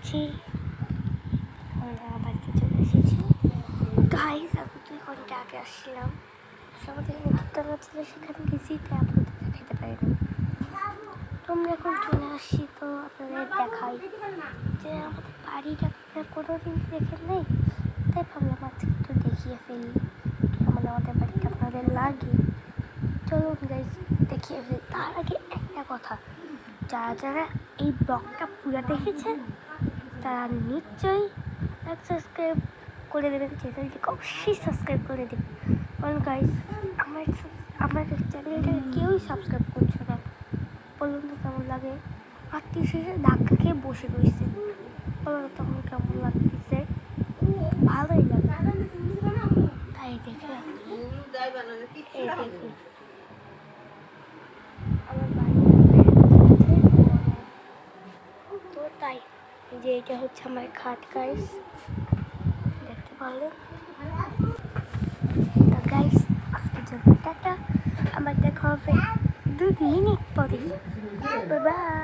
এসেছি, বাড়িতে চলে এসেছি গাইস। আমি 2 ঘন্টা আগে আসছিলাম, আমাদের কীর্তন ছিল, সেখানে গেছি, তাই আপনাদের দেখাতে পারিনি। তোমরা এখন চলে আসছি, তো আপনাদের দেখাই যে আমাদের বাড়িটা কোনো দিন দেখেন নেই, তাই ভাবলাম আজকে একটু দেখিয়ে ফেলি কেমন আমাদের বাড়িটা আপনাদের লাগে। চলুন গাইস দেখিয়ে ফেলি। তার আগে একটা কথা, যারা যারা এই ব্লগটা পুরো দেখেছেন তারা নিশ্চয়ই সাবস্ক্রাইব করে দেবেন, চ্যানেলটিকে অবশ্যই সাবস্ক্রাইব করে দেবেন। কারণ গাইস আমার চ্যানেলটাকে কেউই সাবস্ক্রাইব করছে না। বলুন তো কেমন লাগে? আত্মীয় শেষে ধাক্কা খেয়ে বসে রয়েছে, বলুন তখন কেমন লাগতেছে? ভালোই লাগে। তাই দেখে আমার তো তাই যে এটা হচ্ছে আমার খাট গাইস, দেখতে পারলেন। তো গাইস আজকের জন্য টাটা, আমার দেখা হবে 2 মিনিট পরে। Bye bye.